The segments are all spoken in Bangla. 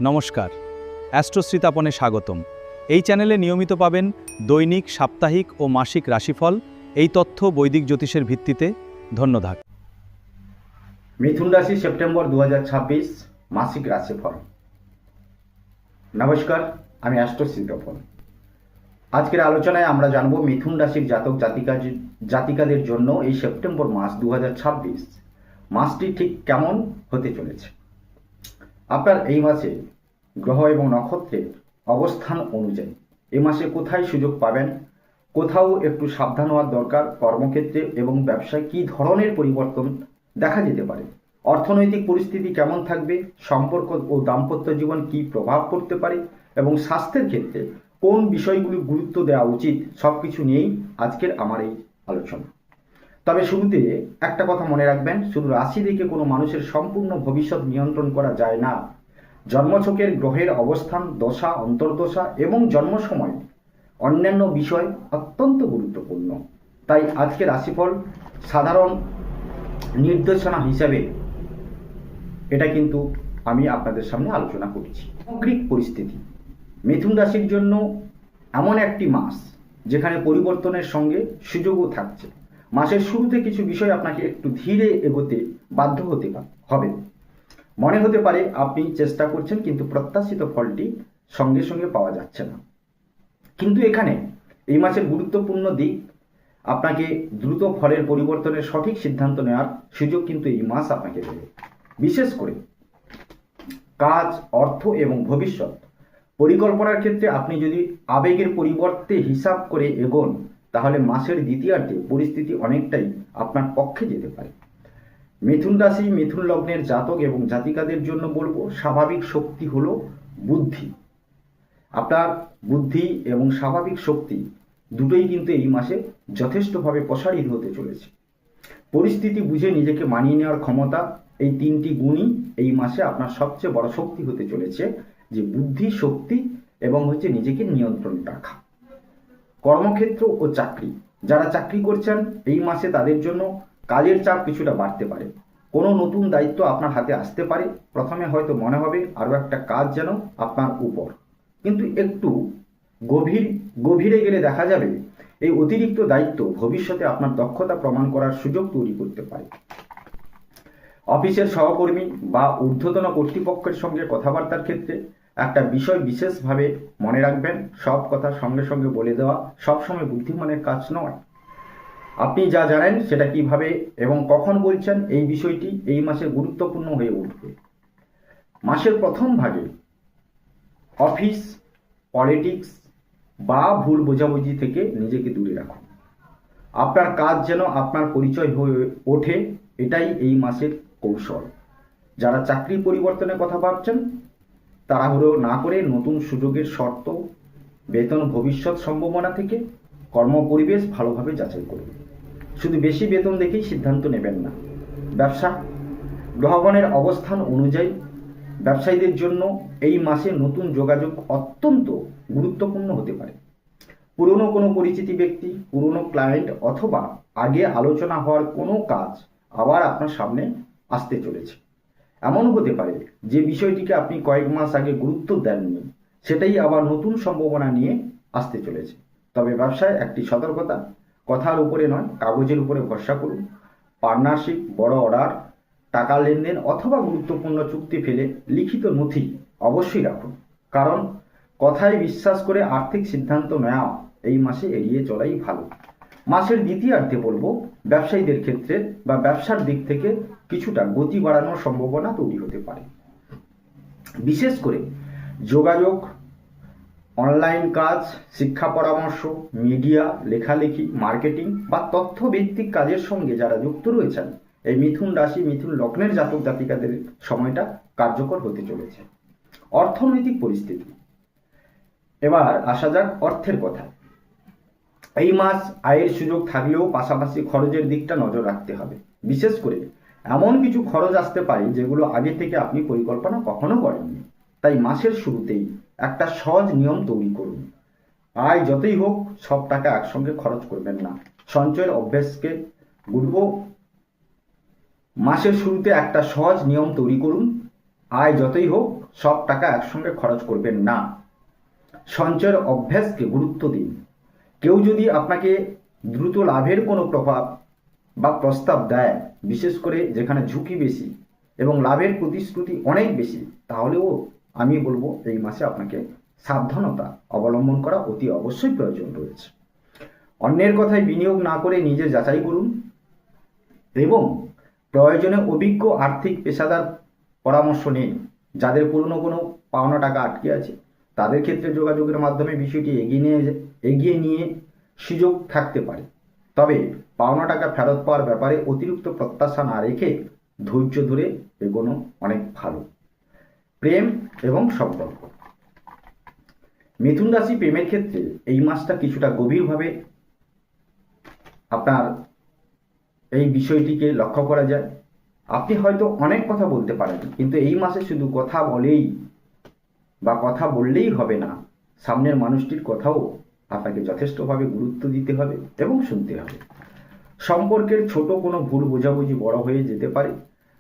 নমস্কার, অ্যাস্ট্রোশ্রীতাপনে স্বাগতম। এই চ্যানেলে নিয়মিত পাবেন দৈনিক, সাপ্তাহিক ও মাসিক রাশিফল। এই তথ্য বৈদিক জ্যোতিষের ভিত্তিতে। ধন্যবাদ। মিথুন রাশি সেপ্টেম্বর 2026 মাসিক রাশিফল। নমস্কার, আমি অ্যাস্ট্রোশ্রীতাপন। আজকের আলোচনায় আমরা জানব মিথুন রাশির জাতক জাতিকাদের জন্য এই সেপ্টেম্বর মাস 2026 মাসটি ঠিক কেমন হতে চলেছে। আপনার এই মাসে গ্রহ এবং নক্ষত্রের অবস্থান অনুযায়ী এই মাসে কোথায় সুযোগ পাবেন, কোথাও একটু সাবধান হওয়ার দরকার, কর্মক্ষেত্রে এবং ব্যবসায় কী ধরনের পরিবর্তন দেখা যেতে পারে, অর্থনৈতিক পরিস্থিতি কেমন থাকবে, সম্পর্ক ও দাম্পত্য জীবন কী প্রভাব পড়তে পারে এবং স্বাস্থ্যের ক্ষেত্রে কোন বিষয়গুলি গুরুত্ব দেওয়া উচিত, সব কিছু নিয়েই আজকের আমার এই আলোচনা। তবে শুরুতে একটা কথা মনে রাখবেন, শুধু রাশি দেখে কোনো মানুষের সম্পূর্ণ ভবিষ্যৎ নিয়ন্ত্রণ করা যায় না। জন্মছকের গ্রহের অবস্থান, দশা, অন্তর্দশা এবং জন্ম সময় অন্যান্য বিষয় অত্যন্ত গুরুত্বপূর্ণ। তাই আজকে রাশিফল সাধারণ নির্দেশনা হিসাবে এটা কিন্তু আমি আপনাদের সামনে আলোচনা করছি। সামগ্রিক পরিস্থিতি মিথুন রাশির জন্য এমন একটি মাস যেখানে পরিবর্তনের সঙ্গে সুযোগও থাকছে। মাসের শুরুতে কিছু বিষয় আপনাকে একটু ধীরে এগোতে বাধ্য হতে হবে। মনে হতে পারে আপনি চেষ্টা করছেন কিন্তু প্রত্যাশিত ফলটি সঙ্গে সঙ্গে পাওয়া যাচ্ছে না। কিন্তু এখানে এই মাসের গুরুত্বপূর্ণ দিক, আপনাকে দ্রুত ফলের পরিবর্তনের সঠিক সিদ্ধান্ত নেওয়ার সুযোগ কিন্তু এই মাস আপনাকে দেবে। বিশেষ করে কাজ, অর্থ এবং ভবিষ্যৎ পরিকল্পনার ক্ষেত্রে আপনি যদি আবেগের পরিবর্তে হিসাব করে এগোন, তাহলে মাসের দ্বিতীয়ার্ধে পরিস্থিতি অনেকটাই আপনার পক্ষে যেতে পারে। মিথুন রাশি, মিথুন লগ্নের জাতক এবং জাতিকাদের জন্য বলবো, স্বাভাবিক শক্তি হলো বুদ্ধি। আপনার বুদ্ধি এবং স্বাভাবিক শক্তি দুটোই কিন্তু এই মাসে যথেষ্টভাবে প্রসারিত হতে চলেছে। পরিস্থিতি বুঝে নিজেকে মানিয়ে নেওয়ার ক্ষমতা, এই তিনটি গুণই এই মাসে আপনার সবচেয়ে বড় শক্তি হতে চলেছে, যে বুদ্ধি, শক্তি এবং নিজেকে নিয়ন্ত্রণ রাখা। কর্মক্ষেত্র ও চাকরি, যারা চাকরি করছেন এই মাসে তাদের জন্য কাজের চাপ কিছুটা বাড়তে পারে। কোনো নতুন দায়িত্ব আপনার হাতে আসতে পারে। প্রথমে হয়তো মনে হবে আরও একটা কাজ যেন আপনার উপর, কিন্তু একটু গভীরে গেলে দেখা যাবে এই অতিরিক্ত দায়িত্ব ভবিষ্যতে আপনার দক্ষতা প্রমাণ করার সুযোগ তৈরি করতে পারে। অফিসের সহকর্মী বা ঊর্ধ্বতন কর্তৃপক্ষের সঙ্গে কথাবার্তার ক্ষেত্রে একটা বিষয় বিশেষভাবে মনে রাখবেন, সব কথা সঙ্গে সঙ্গে বলে দেওয়া সবসময় বুদ্ধিমানের কাজ নয়। আপনি যা জানেন সেটা কিভাবে এবং কখন বলছেন, এই বিষয়টি এই মাসে গুরুত্বপূর্ণ হয়ে উঠবে। মাসের প্রথম ভাগে অফিস, পলিটিক্স বা ভুল বোঝাবুঝি থেকে নিজেকে দূরে রাখুন। আপনার কাজ যেন আপনার পরিচয় হয়ে ওঠে, এটাই এই মাসের কৌশল। যারা চাকরি পরিবর্তনের কথা ভাবছেন, তাড়াহুড়ো না করে নতুন সুযোগের শর্ত, বেতন, ভবিষ্যৎ সম্ভাবনা থেকে কর্মপরিবেশ ভালোভাবে যাচাই করুন। শুধু বেশি বেতন দেখেই সিদ্ধান্ত নেবেন না। ব্যবসা, গ্রহগণের অবস্থান অনুযায়ী ব্যবসায়ীদের জন্য এই মাসে নতুন যোগাযোগ অত্যন্ত গুরুত্বপূর্ণ হতে পারে। পুরনো কোনো পরিচিতি ব্যক্তি, পুরনো ক্লায়েন্ট অথবা আগে আলোচনা হওয়ার কোনো কাজ আবার আপনার সামনে আসতে চলেছে। এমন হতে পারে যে বিষয়টিকে আপনি কয়েক মাস আগে গুরুত্ব দেননি, সেটাই আবার নতুন সম্ভাবনা নিয়ে আসতে চলেছে। তবে ব্যবসায় একটি সতর্কতা, কথার উপরে নয় কাগজের উপরে ভরসা করুন। পার্টনারশিপ, বড় অর্ডার, টাকা লেনদেন অথবা গুরুত্বপূর্ণ চুক্তি ফেলে লিখিত নথি অবশ্যই রাখুন, কারণ কথায় বিশ্বাস করে আর্থিক সিদ্ধান্ত নেওয়া এই মাসে এড়িয়ে চলাই ভালো। মাসের দ্বিতীয়ার্ধে বলবো, ব্যবসায়ীদের ক্ষেত্রে বা ব্যবসার দিক থেকে কিছুটা গতি বাড়ানোর সম্ভাবনা তৈরি হতে পারে। বিশেষ করে যোগাযোগ, অনলাইন কাজ, শিক্ষা পরামর্শ, মিডিয়া, লেখালেখি, মার্কেটিং বা তথ্যভিত্তিক কাজের সঙ্গে যারা যুক্ত রয়েছেন, এই মিথুন রাশি, মিথুন লগ্নের জাতক জাতিকাদের সময়টা কার্যকর হতে চলেছে। অর্থনৈতিক পরিস্থিতি, এবার আসা যাক অর্থের কথা। এই মাস আয়ের সুযোগ থাকলেও পাশাপাশি খরচের দিকটা নজর রাখতে হবে। বিশেষ করে এমন কিছু খরচ আসতে পারে যেগুলো আগে থেকে আপনি পরিকল্পনা কখনো করেননি। তাই মাসের শুরুতেই একটা সহজ নিয়ম তৈরি করুন। আয় যতই হোক সব টাকা একসঙ্গে খরচ করবেন না, সঞ্চয়ের অভ্যাসকে বলবো মাসের শুরুতে একটা সহজ নিয়ম তৈরি করুন। আয় যতই হোক সব টাকা একসঙ্গে খরচ করবেন না। সঞ্চয়ের অভ্যাসকে গুরুত্ব দিন। কেউ যদি আপনাকে দ্রুত লাভের কোনো প্রভাব বা প্রস্তাব দেয়, বিশেষ করে যেখানে ঝুঁকি বেশি এবং লাভের প্রতিশ্রুতি অনেক বেশি, তাহলেও আমি বলবো এই মাসে আপনাকে সাবধানতা অবলম্বন করা অতি অবশ্যই প্রয়োজন রয়েছে। অন্যের কথায় বিনিয়োগ না করে নিজে যাচাই করুন এবং প্রয়োজনে অভিজ্ঞ আর্থিক পেশাদার পরামর্শ নিন। যাদের পুরনো কোনো পাওনা টাকা আটকে আছে, তাদের ক্ষেত্রে যোগাযোগের মাধ্যমে বিষয়টি এগিয়ে নিয়ে সুযোগ থাকতে পারে। তবে পাওনা টাকা ফেরত পাওয়ার ব্যাপারে অতিরিক্ত প্রত্যাশা না রেখে ধৈর্য ধরে এগোনো অনেক ভালো। প্রেম এবং সম্পর্ক। মিথুন রাশি প্রেমের ক্ষেত্রে এই মাসটা কিছুটা গভীরভাবে আপনার এই বিষয়টিকে লক্ষ্য করা যায়। আপনি হয়তো অনেক কথা বলতে পারেন, কিন্তু এই মাসে শুধু কথা বললেই হবে না, সামনের মানুষটির কথাও আপনাকে যথেষ্টভাবে গুরুত্ব দিতে হবে এবং শুনতে হবে। সম্পর্কের ছোট কোনো ভুল বোঝাবুঝি বড় হয়ে যেতে পারে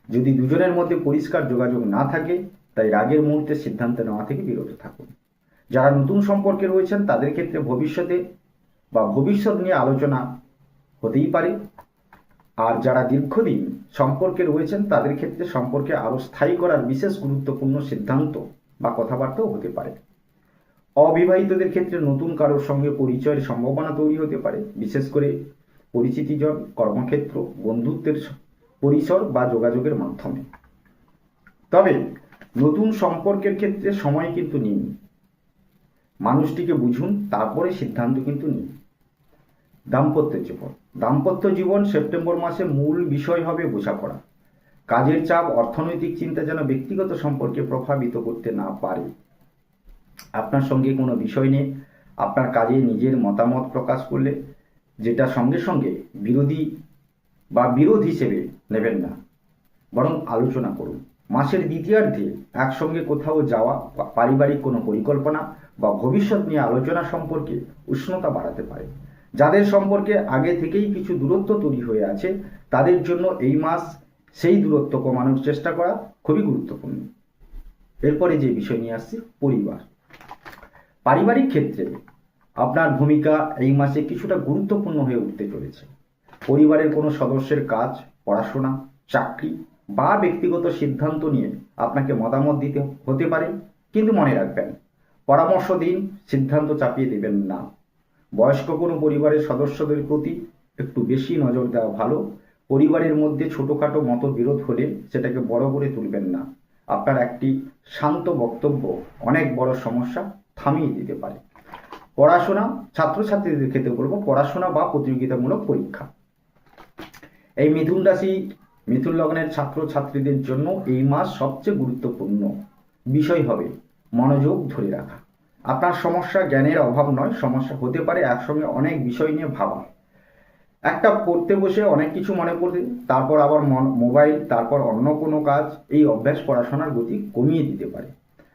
যদি দুজনের মধ্যে পরিষ্কার যোগাযোগ না থাকে। তাই রাগের মুহূর্তে সিদ্ধান্ত নেওয়া থেকে বিরত থাকুন। যারা নতুন সম্পর্কে রয়েছেন তাদের ক্ষেত্রে ভবিষ্যৎ নিয়ে আলোচনা হতেই পারে। আর যারা দীর্ঘদিন সম্পর্কে রয়েছেন তাদের ক্ষেত্রে সম্পর্কে আরও স্থায়ী করার বিশেষ গুরুত্বপূর্ণ সিদ্ধান্ত বা কথাবার্তাও হতে পারে। অবিবাহিতদের ক্ষেত্রে নতুন কারোর সঙ্গে পরিচয়ের সম্ভাবনা তৈরি হতে পারে, বিশেষ করে পরিচিতিজন, কর্মক্ষেত্র, বন্ধুত্বের পরিসর বা যোগাযোগের মাধ্যমে। তবে নতুন সম্পর্কের ক্ষেত্রে সময় কিন্তু নিন, মানুষটিকে বুঝুন, তারপরে সিদ্ধান্ত কিন্তু নিন। দাম্পত্য জীবন সেপ্টেম্বর মাসে মূল বিষয় হবে বোঝাপড়া। কাজের চাপ, অর্থনৈতিক চিন্তা যেন ব্যক্তিগত সম্পর্কে প্রভাবিত করতে না পারে। আপনার সঙ্গে কোনো বিষয় নিয়ে আপনার কাজে নিজের মতামত প্রকাশ করলে যেটা সঙ্গে সঙ্গে বিরোধ হিসেবে নেবেন না, বরং আলোচনা করুন। মাসের দ্বিতীয়ার্ধে একসঙ্গে কোথাও যাওয়া, পারিবারিক কোনো পরিকল্পনা বা ভবিষ্যৎ নিয়ে আলোচনা সম্পর্কে উষ্ণতা বাড়াতে পারে। যাদের সম্পর্কে আগে থেকেই কিছু দূরত্ব তৈরি হয়ে আছে, তাদের জন্য এই মাস সেই দূরত্ব কমানোর চেষ্টা করা খুবই গুরুত্বপূর্ণ। এরপরে যে বিষয় নিয়ে আসছি, পারিবারিক ক্ষেত্রে আপনার ভূমিকা এই মাসে কিছুটা গুরুত্বপূর্ণ হয়ে উঠতে চলেছে। পরিবারের কোনো সদস্যের কাজ, পড়াশোনা, চাকরি বা ব্যক্তিগত সিদ্ধান্ত নিয়ে আপনাকে মতামত দিতে হতে পারে, কিন্তু মনে রাখবেন, পরামর্শ দিন, সিদ্ধান্ত চাপিয়ে দেবেন না। বয়স্ক কোনো পরিবারের সদস্যদের প্রতি একটু বেশি নজর দেওয়া ভালো। পরিবারের মধ্যে ছোটোখাটো মতবিরোধ হলে সেটাকে বড় করে তুলবেন না। আপনার একটি শান্ত বক্তব্য অনেক বড় সমস্যা থামিয়ে দিতে পারে। ছাত্রছাত্রীদের ক্ষেত্রে বলবো, পড়াশোনা বা প্রতিযোগিতামূলক পরীক্ষা। এই মিথুন লগ্নের ছাত্রছাত্রীদের জন্য এই মাস সবচেয়ে গুরুত্বপূর্ণ বিষয় হবে মনোযোগ ধরে রাখা। আপনার সমস্যা জ্ঞানের অভাব নয়, সমস্যা হতে পারে একসঙ্গে অনেক বিষয় নিয়ে ভাবা। একটা পড়তে বসে অনেক কিছু মনে পড়ে, তারপর আবার মোবাইল, তারপর অন্য কোনো কাজ। এই অভ্যাস পড়াশোনার গতি কমিয়ে দিতে পারে।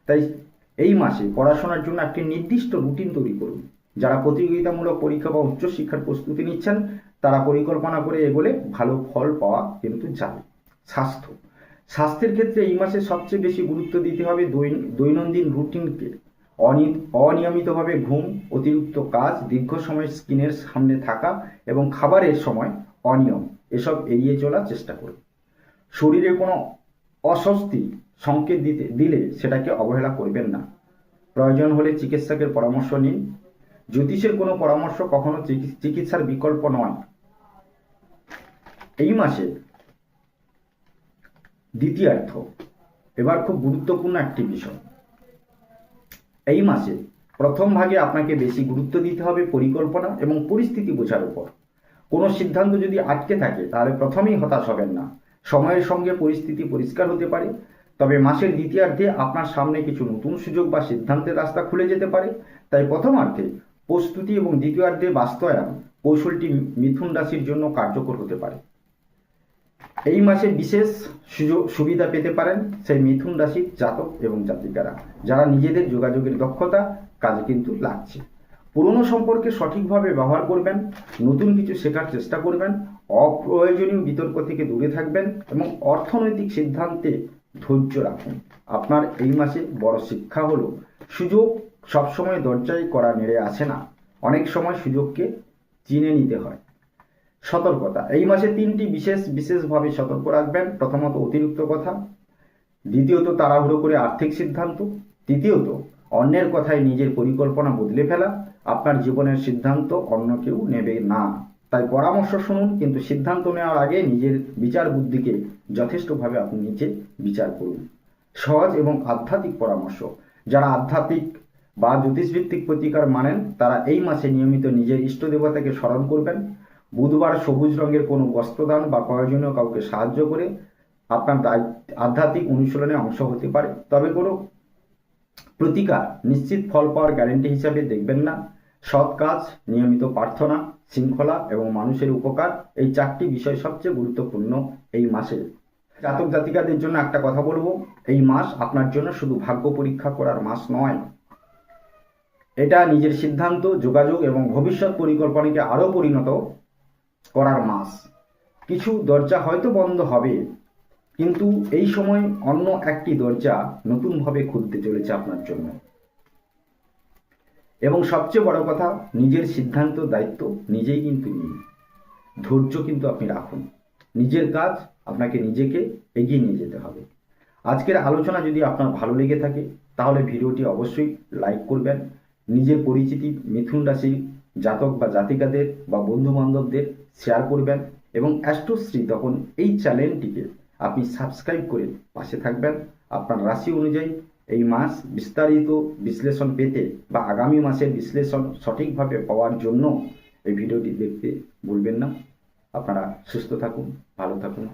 তাই এই মাসে পড়াশোনার জন্য একটি নির্দিষ্ট রুটিন তৈরি করুন। যারা প্রতিযোগিতামূলক পরীক্ষা বা উচ্চশিক্ষার প্রস্তুতি নিচ্ছেন, তারা পরিকল্পনা করে এগোলে ভালো ফল পাওয়া কিন্তু যাবে। স্বাস্থ্যের ক্ষেত্রে এই মাসে সবচেয়ে বেশি গুরুত্ব দিতে হবে দৈনন্দিন রুটিনকে। অনিয়মিতভাবে ঘুম, অতিরিক্ত কাজ, দীর্ঘ সময় স্ক্রিনের সামনে থাকা এবং খাবারের সময় অনিয়ম, এসব এড়িয়ে চলার চেষ্টা করুন। শরীরে কোনো অস্বস্তি সংকেত দিলে সেটাকে অবহেলা করবেন না। প্রয়োজন হলে চিকিৎসকের পরামর্শ নিন। জ্যোতিষের কোনো পরামর্শ কখনো চিকিৎসার বিকল্প নয়। এই মাসে দ্বিতীয়ার্ধ এবার খুব গুরুত্বপূর্ণ একটি বিষয়। এই মাসে প্রথম ভাগে আপনাকে বেশি গুরুত্ব দিতে হবে পরিকল্পনা এবং পরিস্থিতি বোঝার উপর। কোনো সিদ্ধান্ত যদি আটকে থাকে তাহলে প্রথমেই হতাশ হবেন না। সময়ের সঙ্গে পরিস্থিতি পরিষ্কার হতে পারে। তবে মাসের দ্বিতীয়ার্ধে আপনার সামনে কিছু নতুন সুযোগ বা সিদ্ধান্তের রাস্তা খুলে যেতে পারে। তাই প্রথমার্ধে প্রস্তুতি এবং দ্বিতীয়ার্ধে বাস্তবায়ন কৌশলটি মিথুন রাশির জন্য কার্যকর হতে পারে। এই মাসে বিশেষ সুবিধা পেতে পারেন সেই মিথুন রাশির জাতক এবং জাতিকারা, যারা নিজেদের যোগাযোগের দক্ষতা কাজে কিন্তু লাগছে। পুরনো সম্পর্কে সঠিকভাবে ব্যবহার করবেন, নতুন কিছু শেখার চেষ্টা করবেন, অপ্রয়োজনীয় বিতর্ক থেকে দূরে থাকবেন এবং অর্থনৈতিক সিদ্ধান্তে ধৈর্য রাখুন। আপনার এই মাসে বড় শিক্ষা হলো সুযোগ সবসময় দরজায় করা নেড়ে আসে না, অনেক সময় সুযোগকে চিনে নিতে হয়। সতর্কতা, এই মাসে তিনটি বিশেষভাবে সতর্ক রাখবেন। প্রথমত অতিরিক্ত কথা, দ্বিতীয়ত তাড়াহুড়ো করে আর্থিক সিদ্ধান্ত, তৃতীয়ত অন্যের কথায় নিজের পরিকল্পনা বদলে ফেলা। আপনার জীবনের সিদ্ধান্ত অন্য কেউ নেবে না, তাই পরামর্শ শুনুন, কিন্তু সিদ্ধান্ত নেওয়ার আগে নিজের বিচার বুদ্ধিকে যথেষ্টভাবে আপনি নিজে বিচার করুন। সহজ এবং আধ্যাত্মিক পরামর্শ, যারা আধ্যাত্মিক বা জ্যোতিষভিত্তিক প্রতিকার মানেন তারা এই মাসে নিয়মিত নিজের ইষ্ট দেবতাকে স্মরণ করবেন। বুধবার সবুজ রঙের কোনো বস্ত্রদান বা প্রয়োজনীয় কাউকে সাহায্য করে আপনার আধ্যাত্মিক অনুশীলনে অংশ হতে পারে। তবে কোনো প্রতিকার নিশ্চিত ফল পাওয়ার গ্যারেন্টি হিসাবে দেখবেন না। সৎ কাজ, নিয়মিত প্রার্থনা, শৃঙ্খলা এবং মানুষের উপকার, এই চারটি বিষয় সবচেয়ে গুরুত্বপূর্ণ এই মাসে। জাতক জাতিকাদের জন্য একটা কথা বলবো, এই মাস আপনার জন্য শুধু ভাগ্য পরীক্ষা করার মাস নয়, এটা নিজের সিদ্ধান্ত, যোগাযোগ এবং ভবিষ্যৎ পরিকল্পনাকে আরও পরিণত করার মাস। কিছু দরজা হয়তো বন্ধ হবে, কিন্তু এই সময় অন্য একটি দরজা নতুনভাবে খুলতে চলেছে আপনার জন্য। এবং সবচেয়ে বড় কথা, নিজের সিদ্ধান্ত দায়িত্ব নিজেই কিন্তু নিন। ধৈর্য কিন্তু আপনি রাখুন। নিজের কাজ আপনাকে নিজেকে এগিয়ে নিয়ে যেতে হবে। আজকের আলোচনা যদি আপনার ভালো লেগে থাকে তাহলে ভিডিওটি অবশ্যই লাইক করবেন। নিজের পরিচিতি মিথুন রাশির জাতক বা জাতিকাদের বা বন্ধু বান্ধবদের শেয়ার করবেন এবং অ্যাস্ট্রোশ্রী তখন এই চ্যানেলটিকে আপনি সাবস্ক্রাইব করে পাশে থাকবেন। আপনার রাশি অনুযায়ী এই মাস বিস্তারিত বিশ্লেষণ পেতে বা আগামী মাসের বিশ্লেষণ সঠিকভাবে পাওয়ার জন্য এই ভিডিওটি দেখতে ভুলবেন না। আপনারা সুস্থ থাকুন, ভালো থাকুন।